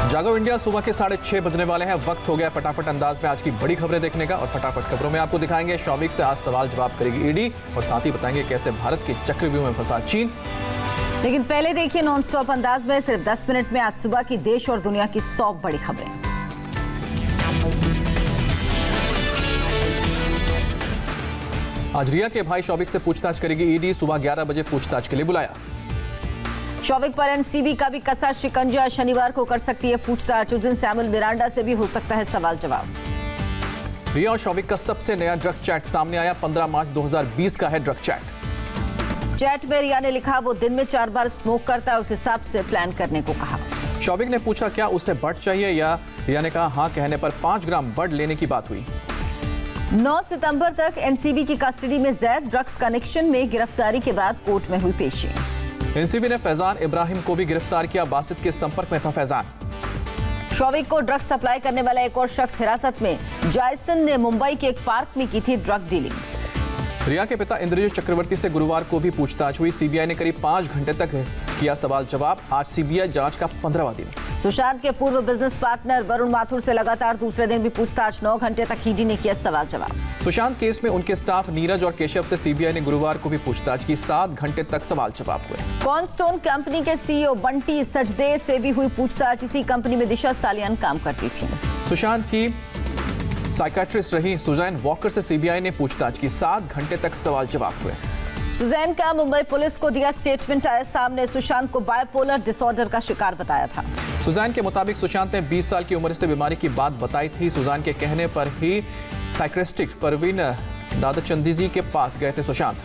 जागो इंडिया सुबह के 6:30 बजने वाले हैं। वक्त हो गया फटाफट अंदाज में आज की बड़ी खबरें देखने का। और फटाफट खबरों में आपको दिखाएंगे शौविक से आज सवाल जवाब करेगी ईडी, और साथ ही बताएंगे कैसे भारत के चक्रव्यूह में फंसा चीन। लेकिन पहले देखिए नॉन स्टॉप अंदाज में सिर्फ 10 मिनट में आज सुबह की देश और दुनिया की 100 बड़ी खबरें। आज रिया के भाई शौविक से पूछताछ करेगी ईडी। सुबह 11 बजे पूछताछ के लिए बुलाया। शौविक पर एनसीबी का भी कसा शिकंजा। शनिवार को कर सकती है पूछताछ। उस दिन सैमुअल मिरांडा से भी हो सकता है सवाल जवाब। रिया और शौविक का सबसे नया ड्रग चैट सामने आया। 15 मार्च 2020 का है ड्रग चैट। चैट में रिया ने लिखा वो दिन में 4 बार स्मोक करता है, उस हिसाब से प्लान करने को कहा। शौविक ने पूछा क्या उसे बड चाहिए, या रिया ने कहा हाँ कहने पर 5 ग्राम बड लेने की बात हुई। 9 सितंबर तक एनसीबी की कस्टडी में जैद। ड्रग्स कनेक्शन में गिरफ्तारी के बाद कोर्ट में हुई पेशी। एनसीबी ने फैजान इब्राहिम को भी गिरफ्तार किया। बासित के संपर्क में था फैजान। शौविक को ड्रग्स सप्लाई करने वाला एक और शख्स हिरासत में। जायसन ने मुंबई के एक पार्क में की थी ड्रग डीलिंग। रिया के पिता इंद्रजीत चक्रवर्ती से गुरुवार को भी पूछताछ हुई। सीबीआई ने करीब 5 घंटे तक किया सवाल जवाब। आज सीबीआई जांच का 15वां दिन। सुशांत के पूर्व बिजनेस पार्टनर वरुण माथुर से लगातार दूसरे दिन भी पूछताछ। 9 घंटे तक ईडी ने किया सवाल जवाब। सुशांत केस में उनके स्टाफ नीरज और केशव से सीबीआई ने गुरुवार को भी पूछताछ की। 7 घंटे तक सवाल जवाब हुए। कॉर्नस्टोन कंपनी के सीईओ बंटी सचदे से भी हुई पूछताछ। इसी कंपनी में दिशा सालियान काम करती थी। सुशांत की साइकियाट्रिस्ट रही सुजैन वॉकर से सीबीआई ने पूछताछ की। 7 घंटे तक सवाल जवाब हुए। सुजैन का मुंबई पुलिस को दिया स्टेटमेंट आया सामने। सुशांत को बायपोलर डिसऑर्डर का शिकार बताया था। सुजैन के मुताबिक सुशांत ने 20 साल की उम्र से बीमारी की बात बताई थी। सुजैन के कहने पर ही साइकियाट्रिस्ट परवीन दादाचंदी जी के पास गए थे सुशांत।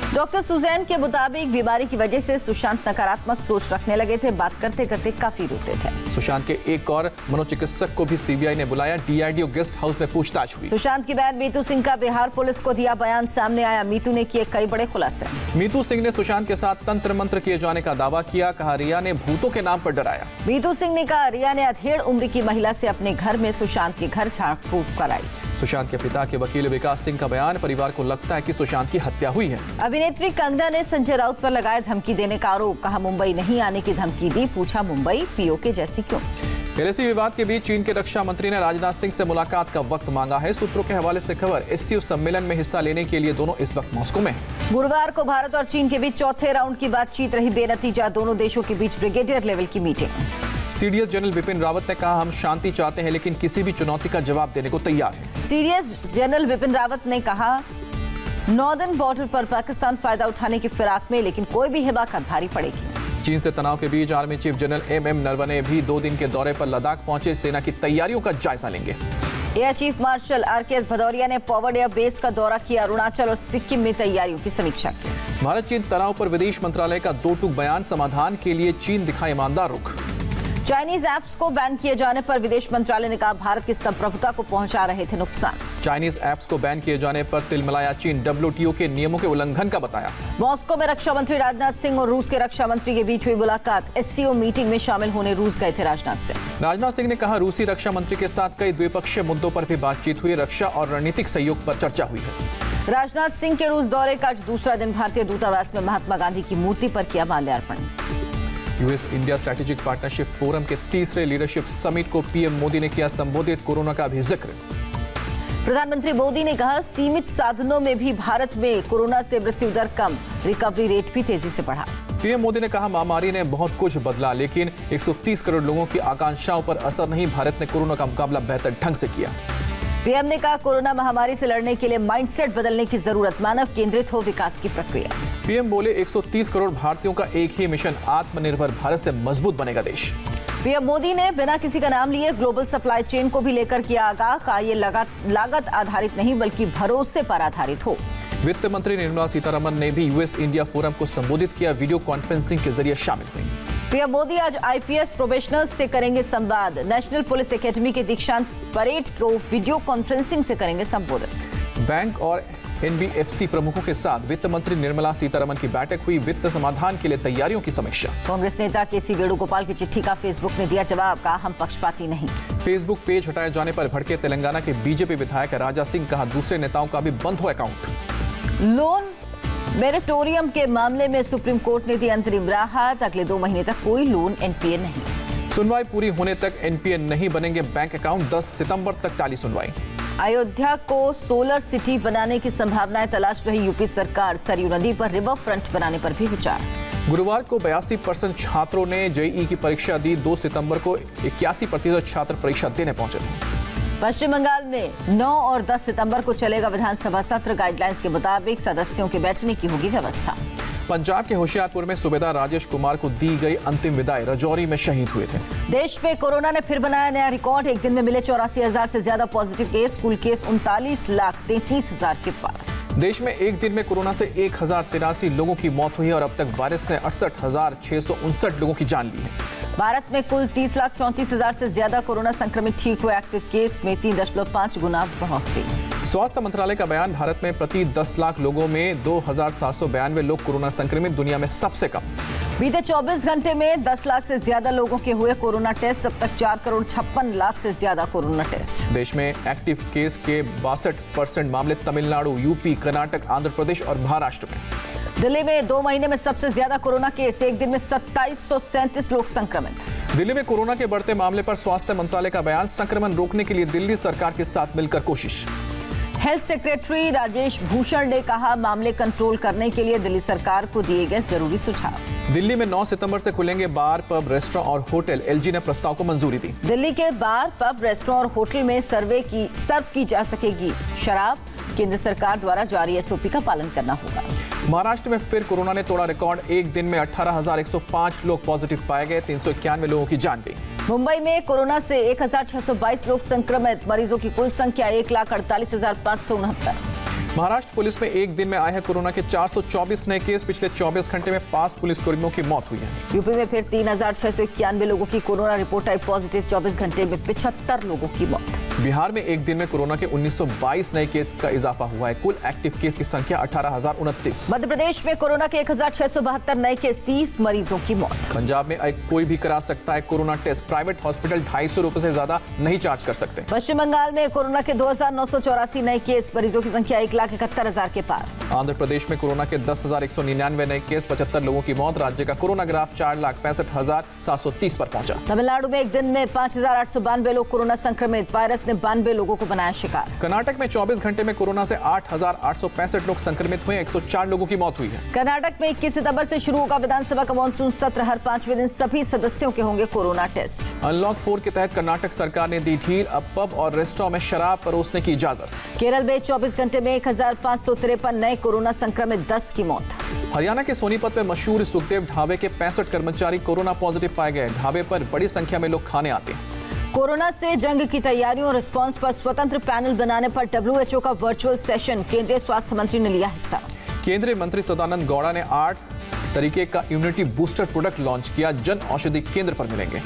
डॉक्टर सुजैन के मुताबिक बीमारी की वजह से सुशांत नकारात्मक सोच रखने लगे थे। बात करते करते काफी रोते थे। सुशांत के एक और मनोचिकित्सक को भी सीबीआई ने बुलाया। डीआरडीओ गेस्ट हाउस में पूछताछ हुई। सुशांत की बहन मीतू सिंह का बिहार पुलिस को दिया बयान सामने आया। मीतू ने किए कई बड़े खुलासे। मीतू सिंह ने सुशांत के साथ तंत्र मंत्र किए जाने का दावा किया। कहा रिया ने भूतों के नाम पर डराया। मीतू सिंह ने कहा रिया ने अधेड़ उम्र की महिला से अपने घर में सुशांत के घर झाड़ फूक कराई। सुशांत के पिता के वकील विकास सिंह का बयान। परिवार को लगता है कि सुशांत की हत्या हुई है। अभिनेत्री कंगना ने संजय राउत पर लगाया धमकी देने का आरोप। कहा मुंबई नहीं आने की धमकी दी। पूछा मुंबई पीओके जैसी क्यों। एलएसी विवाद के बीच चीन के रक्षा मंत्री ने राजनाथ सिंह से मुलाकात का वक्त मांगा है। सूत्रों के हवाले से खबर। एससीओ सम्मेलन में हिस्सा लेने के लिए दोनों इस वक्त मॉस्को में हैं। गुरुवार को भारत और चीन के बीच चौथे राउंड की बातचीत रही बेनतीजा। दोनों देशों के बीच ब्रिगेडियर लेवल की meeting. CDS general Vipin Rawat ने कहा हम शांति चाहते हैं लेकिन किसी भी चुनौती का जवाब देने को तैयार है। सीडीएस जनरल विपिन रावत ने कहा नॉर्दर्न बॉर्डर पर पाकिस्तान फायदा उठाने की फिराक में, लेकिन कोई भी हिमाकत भारी पड़ेगी। चीन से तनाव के बीच army chief general MM Naravane भी 2 दिन के दौरे पर लद्दाख पहुंचे। सेना की तैयारियों का जायजा लेंगे। Air chief marshal RKS Bhadauria ने फॉरवर्ड एयर बेस का दौरा किया। अरुणाचल और सिक्किम में तैयारियों की समीक्षा की। भारत चीन तनाव पर विदेश मंत्रालय का 2 टूक बयान। समाधान के लिए चीन दिखाए ईमानदार रुख। चाइनीज ऐप्स को बैन किए जाने पर विदेश मंत्रालय ने कहा भारत की संप्रभुता को पहुंचा रहे थे नुकसान। चाइनीज ऐप्स को बैन किए जाने पर तिलमिलाया चीन। डब्ल्यूटीओ के नियमों के उल्लंघन का बताया। मॉस्को में रक्षा मंत्री राजनाथ सिंह और रूस के रक्षा मंत्री के बीच हुई मुलाकात। एससीओ मीटिंग में शामिल होने रूस गए थे राजनाथ सिंह। राजनाथ सिंह ने कहा रूसी रक्षा मंत्री के साथ कई द्विपक्षीय मुद्दों पर भी बातचीत हुई। रक्षा और रणनीतिक सहयोग पर चर्चा हुई है। राजनाथ सिंह के रूस दौरे का आज दूसरा दिन। भारतीय दूतावास में महात्मा गांधी की मूर्ति पर किया माल्यार्पण। US India strategic partnership forum के तीसरे लीडरशिप समिट को पीएम मोदी ने किया संबोधित। कोरोना का भी जिक्र। प्रधानमंत्री मोदी ने कहा सीमित साधनों में भी भारत में कोरोना से मृत्यु दर कम। रिकवरी रेट भी तेजी से बढ़ा। पीएम मोदी ने कहा महामारी ने बहुत कुछ बदला, लेकिन 130 करोड़ लोगों की आकांक्षाओं पर असर नहीं। भारत ने कोरोना का मुकाबला बेहतर ढंग से किया। पीएम ने कहा कोरोना महामारी से लड़ने के लिए माइंडसेट बदलने की जरूरत। मानव केंद्रित हो विकास की प्रक्रिया। पीएम बोले 130 करोड़ भारतीयों का एक ही मिशन। आत्मनिर्भर भारत से मजबूत बनेगा देश। पीएम मोदी ने बिना किसी का नाम लिए ग्लोबल सप्लाई चेन को भी लेकर किया आगाह। कहा ये लागत आधारित नहीं बल्कि भरोसे पर आधारित हो। वित्त मंत्री निर्मला सीतारमण ने भी यूएस इंडिया फोरम को संबोधित किया। वीडियो कॉन्फ्रेंसिंग के जरिए शामिल हुई। पीएम मोदी आज आईपीएस प्रोबेशनर्स से करेंगे संवाद। नेशनल पुलिस एकेडमी के दीक्षांत परेड को वीडियो कॉन्फ्रेंसिंग से करेंगे संबोधित। बैंक और एनबीएफसी प्रमुखों के साथ वित्त मंत्री निर्मला सीतारमण की बैठक हुई। वित्त समाधान के लिए तैयारियों की समीक्षा। कांग्रेस नेता केसी वेणुगोपाल की चिट्ठी का फेसबुक ने दिया जवाब। कहा हम पक्षपाती नहीं। फेसबुक पेज हटाए जाने पर भड़के तेलंगाना के बीजेपी विधायक राजा सिंह। कहा दूसरे नेताओं का भी बंद हो अकाउंट। लोन मेरिटोरियम के मामले में सुप्रीम कोर्ट ने दी अंतरिम राहत। अगले 2 महीने तक कोई लोन एनपीए नहीं। सुनवाई पूरी होने तक एनपीए नहीं बनेंगे बैंक अकाउंट, 10 सितंबर तक टाली सुनवाई। अयोध्या को सोलर सिटी बनाने की संभावनाएं तलाश रही यूपी सरकार, सरयू नदी पर रिवर फ्रंट बनाने पर भी विचार। गुरुवार को 82% छात्रों ने जेईई की परीक्षा दी, 2 सितंबर को 81% छात्र परीक्षा देने पहुंचे थे। पश्चिम बंगाल में 9 और 10 सितंबर को चलेगा विधानसभा सत्र, गाइडलाइंस के मुताबिक सदस्यों के बैठने की होगी व्यवस्था। पंजाब के होशियारपुर में सूबेदार राजेश कुमार को दी गई अंतिम विदाई, रजौरी में शहीद हुए थे। देश में कोरोना ने फिर बनाया नया रिकॉर्ड, एक दिन में मिले 84,000 से ज्यादा पॉजिटिव केस, कुल केस 39,33,000 के पार। देश में एक दिन में कोरोना से 1083 लोगों की मौत हुई है और अब तक वायरस ने 68,659 लोगों की जान ली है। भारत में कुल 30,34,000 से ज्यादा कोरोना संक्रमित ठीक हुए, एक्टिव केस में 3.5 गुना बढ़ोतरी। स्वास्थ्य मंत्रालय का बयान, भारत में प्रति 10 लाख लोगों में 2,792 लोग कोरोना संक्रमित, दुनिया में सबसे कम। बीते 24 घंटे में 10 लाख से ज्यादा लोगों के हुए कोरोना टेस्ट, अब तक 4,56,00,000 से ज्यादा कोरोना टेस्ट। देश में एक्टिव केस के 62% मामले तमिलनाडु, यूपी, कर्नाटक, आंध्र प्रदेश और महाराष्ट्र में। दिल्ली में 2 महीने में सबसे ज्यादा कोरोना केस, एक दिन में 2737 लोग संक्रमित। दिल्ली में कोरोना के बढ़ते मामले पर स्वास्थ्य मंत्रालय का बयान, संक्रमण रोकने के लिए दिल्ली सरकार के साथ मिलकर कोशिश। हेल्थ सेक्रेटरी राजेश भूषण ने कहा, मामले कंट्रोल करने के लिए दिल्ली सरकार को दिए गए जरूरी सुझाव। दिल्ली में 9 सितंबर से खुलेंगे बार, पब, रेस्टोरेंट और होटल, एलजी ने प्रस्ताव को मंजूरी दी। दिल्ली के बार, पब, रेस्टोरेंट और होटल में सर्व की जा सकेगी शराब, केंद्र सरकार द्वारा जारी एसओपी का पालन करना होगा। महाराष्ट्र में फिर कोरोना ने तोड़ा रिकॉर्ड, एक दिन में 18,105 लोग पॉजिटिव पाए गए, 391 लोगों की जान गई। मुंबई में कोरोना से 1,622 लोग संक्रमित, मरीजों की कुल संख्या 1,48,569। महाराष्ट्र पुलिस में एक दिन में आए हैं कोरोना के 424 नए केस, पिछले 24 घंटे में 5 पुलिसकर्मियों की मौत हुई है। यूपी में फिर 3,691 लोगों की कोरोना रिपोर्ट आई पॉजिटिव, 24 घंटे में 75 लोगों की मौत। बिहार में एक दिन में कोरोना के 1922 नए केस का इजाफा हुआ है, कुल एक्टिव केस की संख्या 18,029। मध्य प्रदेश में कोरोना के 1,672 नए केस, 30 मरीजों की मौत। पंजाब में कोई भी करा सकता है कोरोना टेस्ट, प्राइवेट हॉस्पिटल 250 रुपए से ज्यादा नहीं चार्ज कर सकते। पश्चिम बंगाल में कोरोना के 2,984 नए केस, मरीजों की संख्या 1,71,000 के पार। आंध्र प्रदेश में कोरोना के 10,199 नए केस, 75 लोगों की मौत, राज्य का कोरोना ग्राफ 4,65,730 पर पहुंचा। तमिलनाडु में एक दिन में 5,892 लोग कोरोना संक्रमित, वायरस ने 92 लोगों को बनाया शिकार। कर्नाटक में 24 घंटे में कोरोना से 8,865 लोग संक्रमित हुए, 104 लोगों की मौत हुई है। कर्नाटक में 21 सितंबर से शुरू होगा विधानसभा का मानसून सत्र, हर 5वें दिन सभी सदस्यों के होंगे कोरोना टेस्ट। अनलॉक 4 के तहत कर्नाटक सरकार ने दी ढील, अब पब और रेस्टोरेंट में शराब परोसने की इजाजत। केरल में 24 घंटे में 1,553 नए कोरोना संक्रमित, 10 की मौत। हरियाणा के सोनीपत में मशहूर सुखदेव ढाबे के 65 कर्मचारी कोरोना पॉजिटिव पाए गए, ढाबे पर बड़ी संख्या में लोग खाने आते हैं। कोरोना से जंग की तैयारियों और रिस्पांस पर स्वतंत्र पैनल बनाने पर डब्ल्यूएचओ का वर्चुअल सेशन, केंद्रीय स्वास्थ्य मंत्री ने लिया हिस्सा। केंद्रीय मंत्री सदानंद गौड़ा ने 8 तरीके का इम्यूनिटी बूस्टर प्रोडक्ट लॉन्च किया, जन औषधि केंद्र पर मिलेंगे।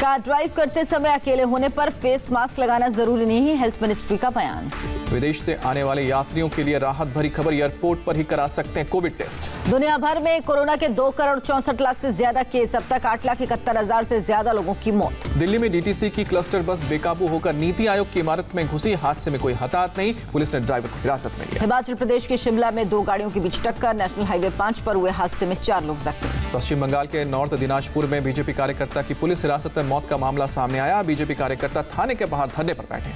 कार ड्राइव करते समय अकेले होने पर फेस मास्क लगाना जरूरी नहीं, हेल्थ मिनिस्ट्री का बयान। विदेश से आने वाले यात्रियों के लिए राहत भरी खबर, एयरपोर्ट पर ही करा सकते हैं कोविड टेस्ट। दुनिया भर में कोरोना के 2,64,00,000 से ज्यादा केस, अब तक 8,71,000 से ज्यादा लोगों की मौत। दिल्ली में डीटीसी की क्लस्टर बस बेकाबू होकर नीति आयोग की इमारत में घुसी, हादसे में कोई हताहत नहीं, पुलिस ने ड्राइवर को हिरासत में लिया। हिमाचल प्रदेश के शिमला में 2 गाड़ियों के बीच टक्कर, नेशनल हाईवे 5 पर हुए हादसे में 4 लोग जख्मी। पश्चिम बंगाल के नॉर्थ दिनाजपुर में बीजेपी कार्यकर्ता की पुलिस हिरासत में मौत का मामला सामने आया, बीजेपी कार्यकर्ता थाने के बाहर धरने पर बैठे।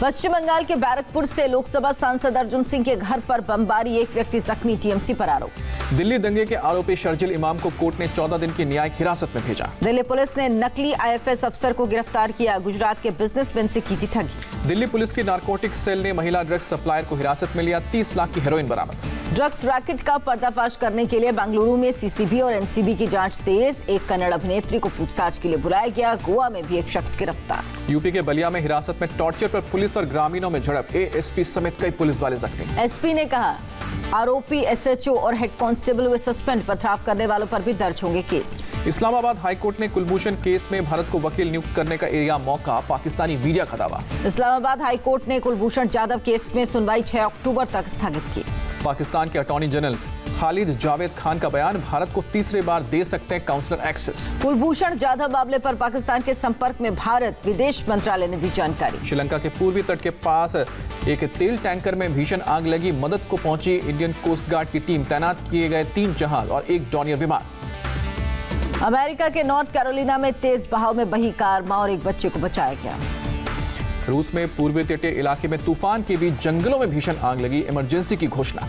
पश्चिम बंगाल के बैरकपुर से लोकसभा सांसद अर्जुन सिंह के घर पर बमबारी, एक व्यक्ति जख्मी, टीएमसी पर आरोप। दिल्ली दंगे के आरोपी शर्जिल इमाम को कोर्ट ने 14 दिन की न्यायिक हिरासत में भेजा। दिल्ली पुलिस ने नकली आईएफएस अफसर को गिरफ्तार किया, गुजरात के बिजनेसमैन से की थी ठगी। दिल्ली पुलिस की नारकोटिक सेल ने महिला ड्रग्स सप्लायर को हिरासत में लिया, 30 लाख की हेरोइन बरामद। ड्रग्स रैकेट का पर्दाफाश करने के लिए बेंगलुरु में सीसीबी और एनसीबी की जांच तेज, एक कन्नड़ अभिनेत्री को पूछताछ के लिए बुलाया गया, गोवा में भी एक शख्स गिरफ्तार। यूपी के बलिया में हिरासत में टॉर्चर पर पुलिस और ग्रामीणों में झड़प, एएसपी समेत कई पुलिस वाले जख्मी। एसपी ने कहा, आरोपी एसएचओ और हेड कांस्टेबल हुए सस्पेंड, पथराव करने वालों पर भी दर्ज होंगे केस। इस्लामाबाद हाईकोर्ट ने कुलभूषण केस में भारत को वकील नियुक्त करने का एरिया मौका, पाकिस्तानी मीडिया का दावा। इस्लामाबाद हाईकोर्ट ने कुलभूषण जाधव केस में सुनवाई 6 अक्टूबर तक स्थगित की। पाकिस्तान के अटॉर्नी जनरल खालिद जावेद खान का बयान, भारत को तीसरी बार दे सकते हैं काउंसलर एक्सेस। कुलभूषण जाधव मामले पर पाकिस्तान के संपर्क में भारत, विदेश मंत्रालय ने दी जानकारी। श्रीलंका के पूर्वी तट के पास एक तेल टैंकर में भीषण आग लगी, मदद को पहुंची इंडियन कोस्ट गार्ड की टीम, तैनात किए गए 3 जहाज और 1 डॉनियर विमान। अमेरिका के नॉर्थ कैरोलिना में तेज बहाव में बही कार, मां और एक बच्चे को बचाया गया। रूस में पूर्वी तटीय इलाके में तूफान के बीच जंगलों में भीषण आग लगी, इमरजेंसी की घोषणा।